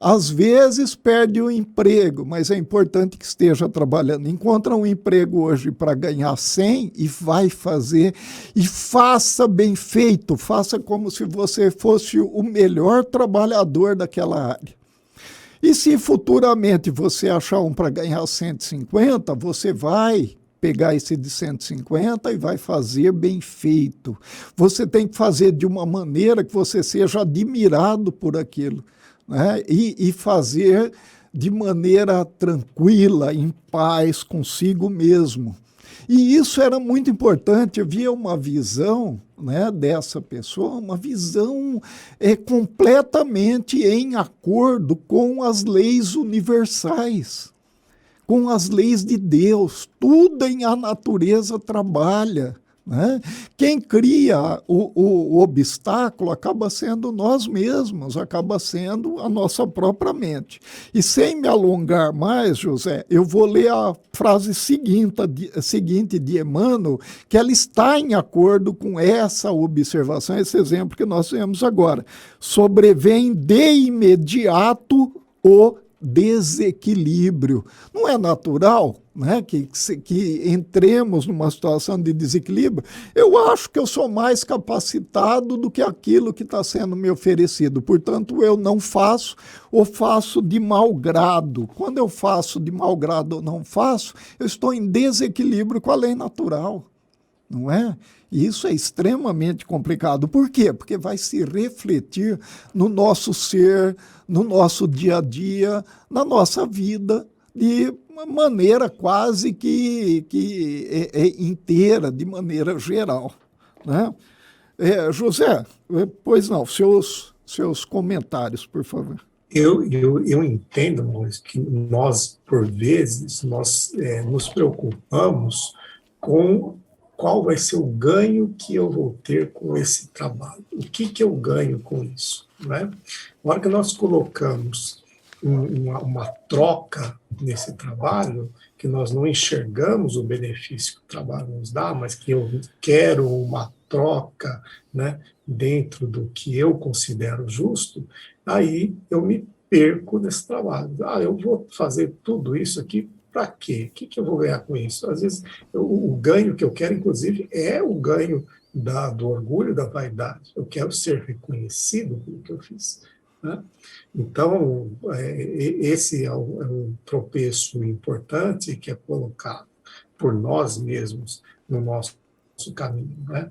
Às vezes perde o emprego, mas é importante que esteja trabalhando. Encontra um emprego hoje para ganhar 100 e vai fazer, e faça bem feito, faça como se você fosse o melhor trabalhador daquela área. E se futuramente você achar um para ganhar 150, você vai pegar esse de 150 e vai fazer bem feito. Você tem que fazer de uma maneira que você seja admirado por aquilo, né? E fazer de maneira tranquila, em paz consigo mesmo. E isso era muito importante. Havia uma visão, né, dessa pessoa, uma visão completamente em acordo com as leis universais, com as leis de Deus. Tudo em a natureza trabalha, né? Quem cria o obstáculo acaba sendo nós mesmos, acaba sendo a nossa própria mente. E sem me alongar mais, José, eu vou ler a frase seguinte de Emmanuel, que ela está em acordo com essa observação, esse exemplo que nós temos agora. Sobrevém de imediato o desequilíbrio. Não é natural, né, que entremos numa situação de desequilíbrio? Eu acho que eu sou mais capacitado do que aquilo que está sendo me oferecido. Portanto, eu não faço ou faço de mau grado. Quando eu faço de mau grado ou não faço, eu estou em desequilíbrio com a lei natural. Não é? E isso é extremamente complicado. Por quê? Porque vai se refletir no nosso ser, no nosso dia a dia, na nossa vida, de uma maneira quase que inteira, de maneira geral. Né? José, pois não, seus comentários, por favor. Eu entendo, Maurício, que nós, por vezes, nos preocupamos com qual vai ser o ganho que eu vou ter com esse trabalho. O que eu ganho com isso? Né? Na hora que nós colocamos uma troca nesse trabalho, que nós não enxergamos o benefício que o trabalho nos dá, mas que eu quero uma troca, né, dentro do que eu considero justo, aí eu me perco nesse trabalho. Eu vou fazer tudo isso aqui para quê? O que eu vou ganhar com isso? Às vezes, o ganho que eu quero, inclusive, é o ganho do orgulho, da vaidade. Eu quero ser reconhecido pelo que eu fiz. Né? Então, esse é um tropeço importante que é colocado por nós mesmos no nosso caminho. Né?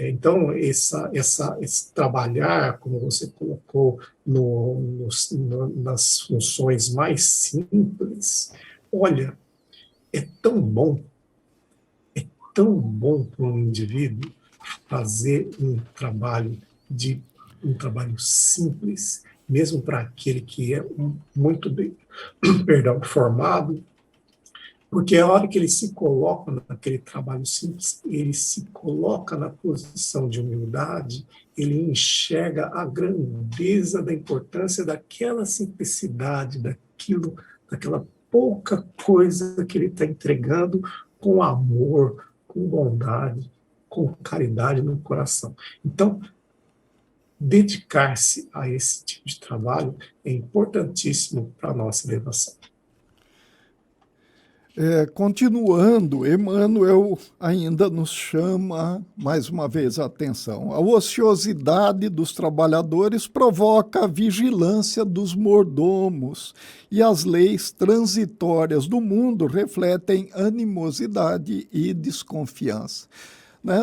Então, esse trabalhar, como você colocou, nas funções mais simples, olha, é tão bom para um indivíduo fazer um trabalho simples, mesmo para aquele que é muito bem, formado, porque a hora que ele se coloca naquele trabalho simples, ele se coloca na posição de humildade, ele enxerga a grandeza da importância daquela simplicidade, daquela pouca coisa que ele está entregando com amor, com bondade, com caridade no coração. Então, dedicar-se a esse tipo de trabalho é importantíssimo para a nossa elevação. Continuando, Emmanuel ainda nos chama mais uma vez a atenção. A ociosidade dos trabalhadores provoca a vigilância dos mordomos e as leis transitórias do mundo refletem animosidade e desconfiança. Né?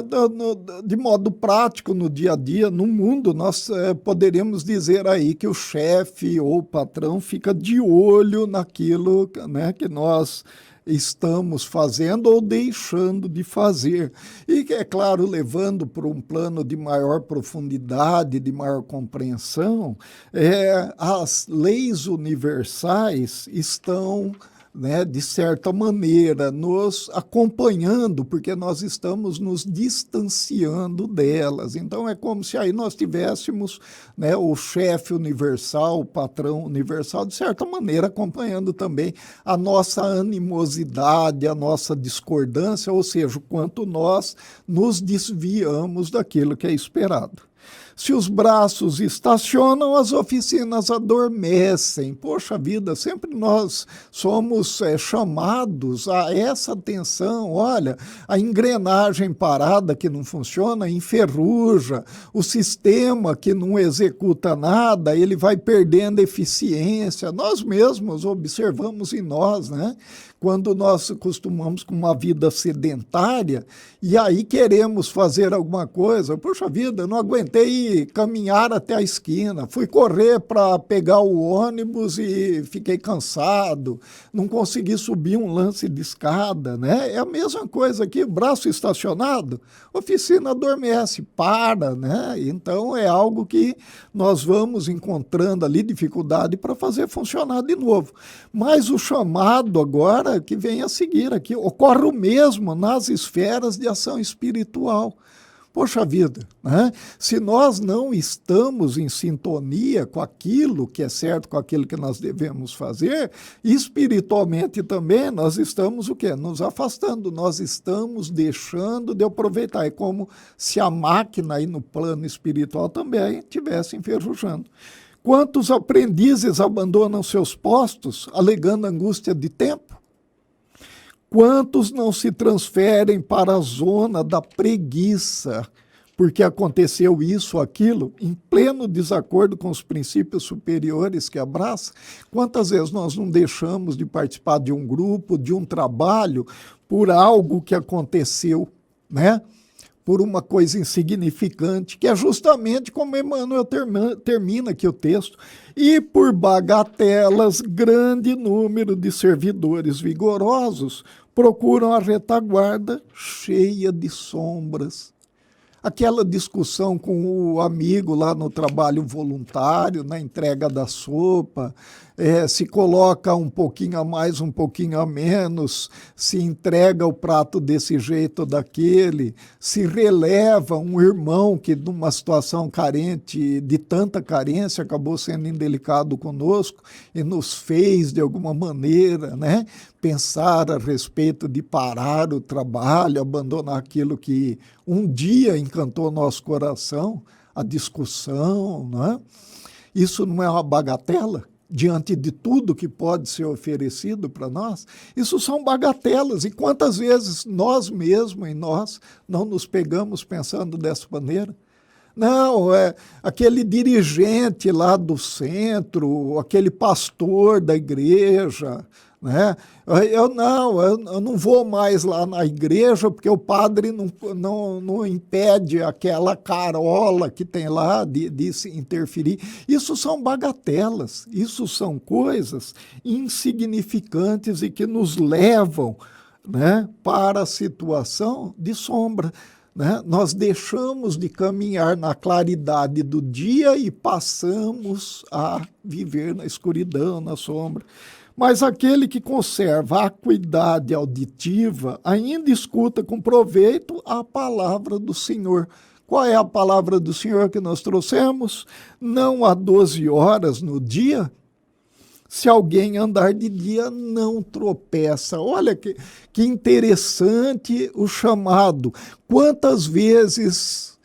De modo prático, no dia a dia, no mundo, nós poderíamos dizer aí que o chefe ou o patrão fica de olho naquilo, né, que nós estamos fazendo ou deixando de fazer. E, é claro, levando para um plano de maior profundidade, de maior compreensão, as leis universais estão, né, de certa maneira, nos acompanhando, porque nós estamos nos distanciando delas. Então, é como se aí nós tivéssemos, né, o chefe universal, o patrão universal, de certa maneira, acompanhando também a nossa animosidade, a nossa discordância, ou seja, o quanto nós nos desviamos daquilo que é esperado. Se os braços estacionam, as oficinas adormecem. Poxa vida, sempre nós somos chamados a essa atenção. Olha, a engrenagem parada que não funciona enferruja, o sistema que não executa nada, ele vai perdendo eficiência. Nós mesmos observamos em nós, né? Quando nós costumamos com uma vida sedentária e aí queremos fazer alguma coisa, poxa vida, eu não aguentei caminhar até a esquina, fui correr para pegar o ônibus e fiquei cansado, não consegui subir um lance de escada, né? É a mesma coisa aqui, braço estacionado, oficina adormece, para, né? Então é algo que nós vamos encontrando ali dificuldade para fazer funcionar de novo. Mas o chamado agora que vem a seguir aqui, ocorre o mesmo nas esferas de ação espiritual. Poxa vida, né? Se nós não estamos em sintonia com aquilo que é certo, com aquilo que nós devemos fazer, espiritualmente também nós estamos o quê? Nos afastando, nós estamos deixando de aproveitar. É como se a máquina aí no plano espiritual também estivesse enferrujando. Quantos aprendizes abandonam seus postos alegando angústia de tempo? Quantos não se transferem para a zona da preguiça, porque aconteceu isso ou aquilo, em pleno desacordo com os princípios superiores que abraça? Quantas vezes nós não deixamos de participar de um grupo, de um trabalho, por algo que aconteceu, né? Por uma coisa insignificante, que é justamente como Emmanuel termina aqui o texto, e por bagatelas, grande número de servidores vigorosos procuram a retaguarda cheia de sombras. Aquela discussão com o amigo lá no trabalho voluntário, na entrega da sopa, se coloca um pouquinho a mais, um pouquinho a menos, se entrega o prato desse jeito ou daquele, se releva um irmão que numa situação carente, de tanta carência, acabou sendo indelicado conosco e nos fez de alguma maneira, né, pensar a respeito de parar o trabalho, abandonar aquilo que um dia encantou nosso coração, a discussão, né? Isso não é uma bagatela? Diante de tudo que pode ser oferecido para nós, isso são bagatelas. E quantas vezes nós mesmos, em nós, não nos pegamos pensando dessa maneira? Não, aquele dirigente lá do centro, aquele pastor da igreja, né? Eu não vou mais lá na igreja porque o padre não impede aquela carola que tem lá de se interferir. Isso são bagatelas, isso são coisas insignificantes e que nos levam, né, para a situação de sombra. Né? Nós deixamos de caminhar na claridade do dia e passamos a viver na escuridão, na sombra. Mas aquele que conserva a acuidade auditiva ainda escuta com proveito a palavra do Senhor. Qual é a palavra do Senhor que nós trouxemos? Não há 12 horas no dia? Se alguém andar de dia, não tropeça. Olha que interessante o chamado. Quantas vezes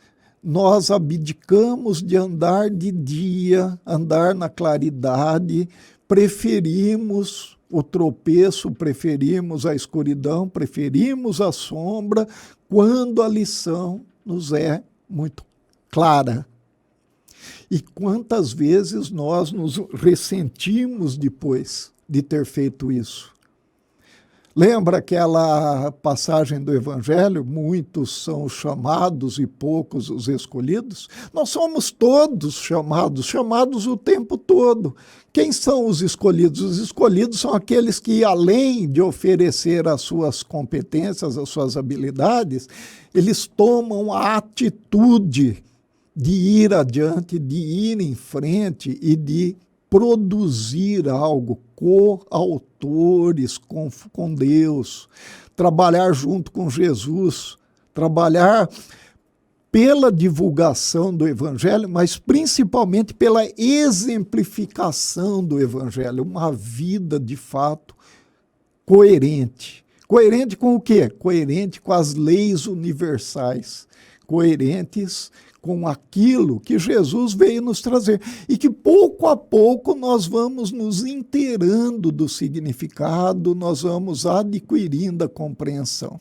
nós abdicamos de andar de dia, andar na claridade, preferimos o tropeço, preferimos a escuridão, preferimos a sombra, quando a lição nos é muito clara. E quantas vezes nós nos ressentimos depois de ter feito isso? Lembra aquela passagem do Evangelho? Muitos são os chamados e poucos os escolhidos. Nós somos todos chamados o tempo todo. Quem são os escolhidos? Os escolhidos são aqueles que, além de oferecer as suas competências, as suas habilidades, eles tomam a atitude de ir adiante, de ir em frente e de produzir algo, coautores com Deus, trabalhar junto com Jesus, trabalhar pela divulgação do Evangelho, mas principalmente pela exemplificação do Evangelho, uma vida de fato coerente. Coerente com o quê? Coerente com as leis universais, coerentes com aquilo que Jesus veio nos trazer. E que pouco a pouco nós vamos nos inteirando do significado, nós vamos adquirindo a compreensão.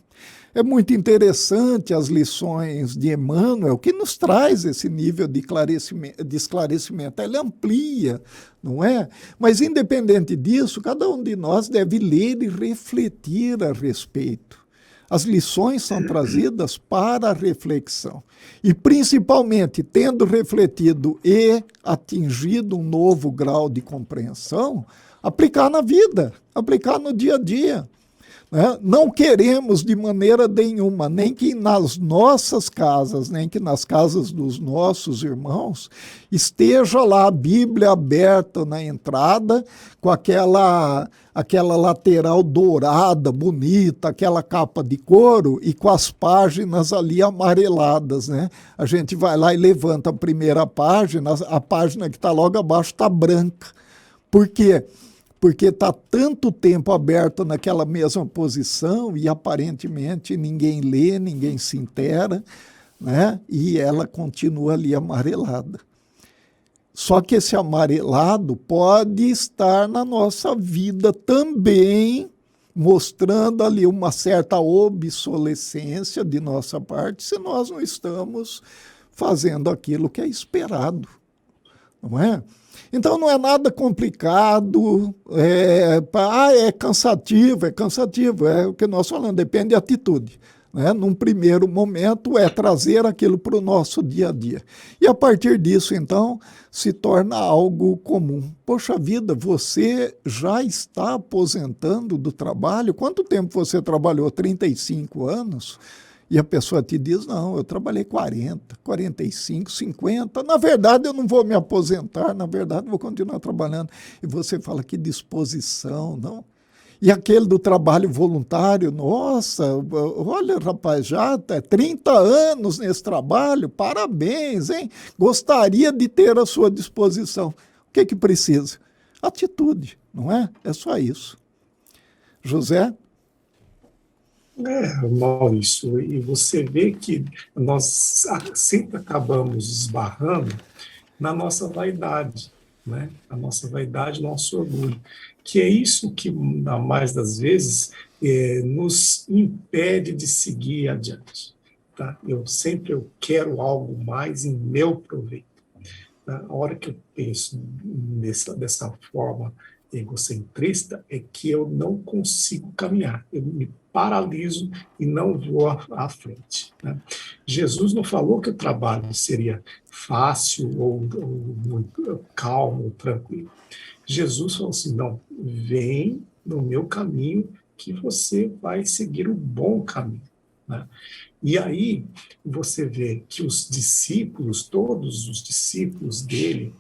É muito interessante as lições de Emmanuel, que nos traz esse nível de esclarecimento. Ele amplia, não é? Mas, independente disso, cada um de nós deve ler e refletir a respeito. As lições são trazidas para a reflexão. E, principalmente, tendo refletido e atingido um novo grau de compreensão, aplicar na vida, aplicar no dia a dia. Não queremos de maneira nenhuma, nem que nas nossas casas, nem que nas casas dos nossos irmãos, esteja lá a Bíblia aberta na entrada, com aquela lateral dourada, bonita, aquela capa de couro e com as páginas ali amareladas, né? A gente vai lá e levanta a primeira página, a página que está logo abaixo está branca. Por quê? Porque está tanto tempo aberto naquela mesma posição e aparentemente ninguém lê, ninguém se inteira, né? E ela continua ali amarelada. Só que esse amarelado pode estar na nossa vida também, mostrando ali uma certa obsolescência de nossa parte, se nós não estamos fazendo aquilo que é esperado, não é? Então não é nada complicado, é cansativo, é o que nós falamos, depende da atitude. Né? Num primeiro momento é trazer aquilo para o nosso dia a dia. E a partir disso, então, se torna algo comum. Poxa vida, você já está aposentando do trabalho? Quanto tempo você trabalhou? 35 anos? E a pessoa te diz, não, eu trabalhei 40, 45, 50. Na verdade, eu não vou me aposentar, na verdade, vou continuar trabalhando. E você fala, que disposição, não? E aquele do trabalho voluntário, nossa, olha, rapaz, já tá 30 anos nesse trabalho, parabéns, hein? Gostaria de ter a sua disposição. O que precisa? Atitude, não é? É só isso. José? Maurício, e você vê que nós sempre acabamos esbarrando na nossa vaidade, né? A nossa vaidade, nosso orgulho, que é isso que, na mais das vezes, nos impede de seguir adiante. Tá? Eu quero algo mais em meu proveito. Tá? A hora que eu penso dessa forma egocentrista é que eu não consigo caminhar, eu me paraliso e não vou à frente. Né? Jesus não falou que o trabalho seria fácil ou muito calmo, ou tranquilo. Jesus falou assim, não, vem no meu caminho que você vai seguir o bom caminho. Né? E aí você vê que os discípulos, todos os discípulos dele,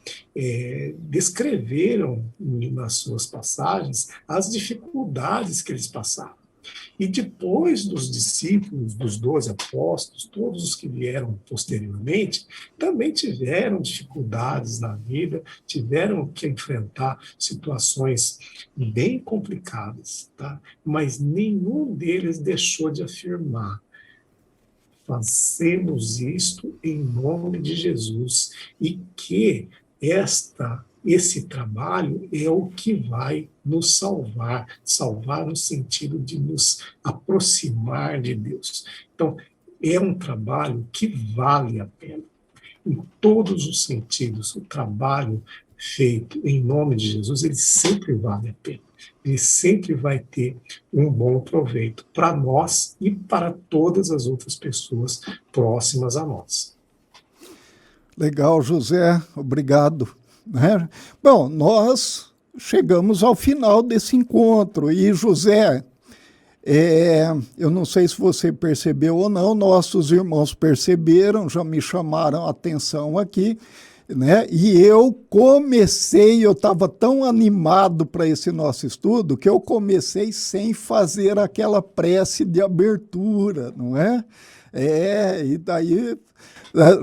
descreveram nas suas passagens as dificuldades que eles passaram. E depois dos discípulos, dos 12 apóstolos, todos os que vieram posteriormente, também tiveram dificuldades na vida, tiveram que enfrentar situações bem complicadas, tá? Mas nenhum deles deixou de afirmar: fazemos isto em nome de Jesus, e que esse trabalho é o que vai nos salvar no sentido de nos aproximar de Deus. Então, é um trabalho que vale a pena. Em todos os sentidos, o trabalho feito em nome de Jesus, ele sempre vale a pena. Ele sempre vai ter um bom proveito para nós e para todas as outras pessoas próximas a nós. Legal, José, obrigado. Né? Bom, nós chegamos ao final desse encontro e, José, eu não sei se você percebeu ou não, nossos irmãos perceberam, já me chamaram a atenção aqui, né? E eu estava tão animado para esse nosso estudo que eu comecei sem fazer aquela prece de abertura, não é? E daí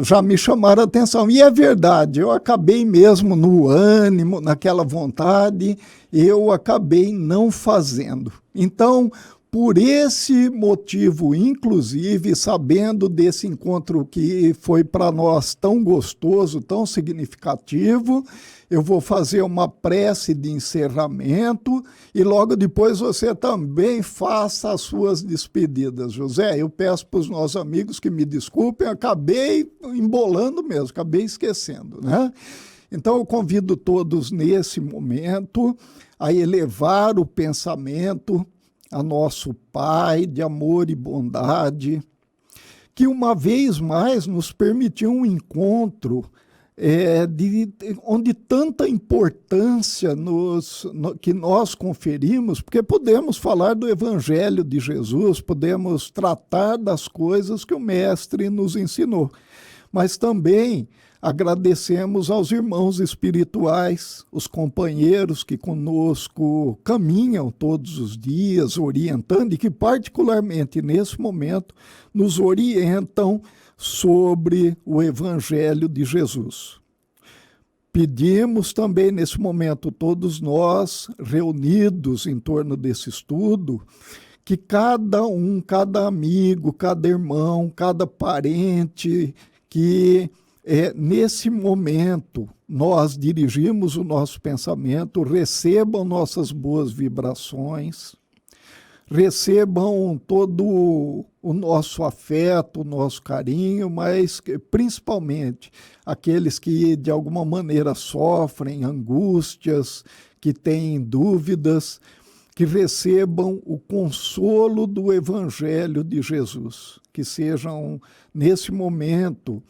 já me chamaram a atenção. E é verdade, eu acabei mesmo no ânimo, naquela vontade, eu acabei não fazendo. Então, Por esse motivo, inclusive, sabendo desse encontro que foi para nós tão gostoso, tão significativo, eu vou fazer uma prece de encerramento e logo depois você também faça as suas despedidas. José, eu peço para os nossos amigos que me desculpem, acabei embolando mesmo, acabei esquecendo, né? Então eu convido todos nesse momento a elevar o pensamento a nosso Pai de amor e bondade, que uma vez mais nos permitiu um encontro onde tanta importância que nós conferimos, porque podemos falar do Evangelho de Jesus, podemos tratar das coisas que o Mestre nos ensinou, mas também agradecemos aos irmãos espirituais, os companheiros que conosco caminham todos os dias, orientando e que particularmente nesse momento nos orientam sobre o Evangelho de Jesus. Pedimos também nesse momento, todos nós reunidos em torno desse estudo, que cada um, cada amigo, cada irmão, cada parente que nesse momento nós dirigimos o nosso pensamento, recebam nossas boas vibrações, recebam todo o nosso afeto, o nosso carinho, mas principalmente aqueles que de alguma maneira sofrem angústias, que têm dúvidas, que recebam o consolo do Evangelho de Jesus, que sejam nesse momento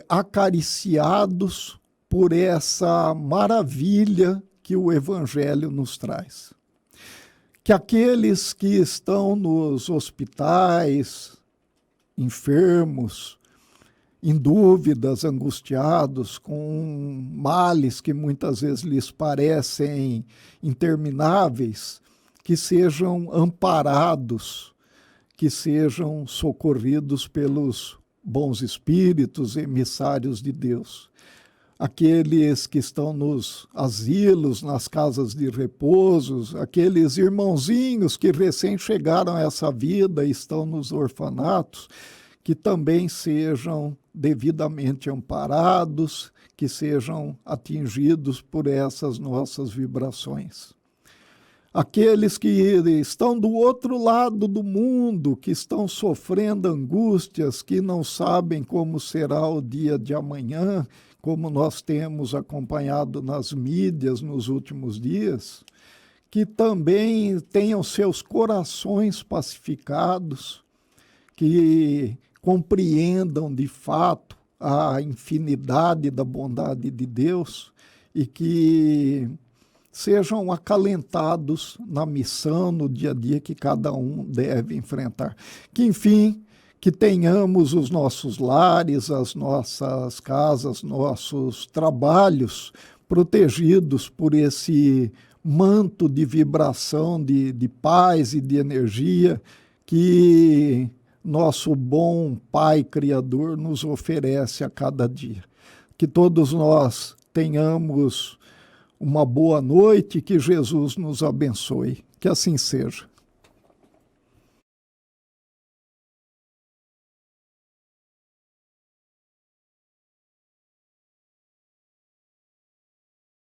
acariciados por essa maravilha que o Evangelho nos traz. Que aqueles que estão nos hospitais, enfermos, em dúvidas, angustiados, com males que muitas vezes lhes parecem intermináveis, que sejam amparados, que sejam socorridos pelos bons espíritos, emissários de Deus. Aqueles que estão nos asilos, nas casas de repouso, aqueles irmãozinhos que recém chegaram a essa vida e estão nos orfanatos, que também sejam devidamente amparados, que sejam atingidos por essas nossas vibrações. Aqueles que estão do outro lado do mundo, que estão sofrendo angústias, que não sabem como será o dia de amanhã, como nós temos acompanhado nas mídias nos últimos dias, que também tenham seus corações pacificados, que compreendam de fato a infinidade da bondade de Deus e que sejam acalentados na missão, no dia a dia que cada um deve enfrentar. Que, enfim, que tenhamos os nossos lares, as nossas casas, nossos trabalhos protegidos por esse manto de vibração, de paz e de energia que nosso bom Pai Criador nos oferece a cada dia. Que todos nós tenhamos uma boa noite, que Jesus nos abençoe. Que assim seja.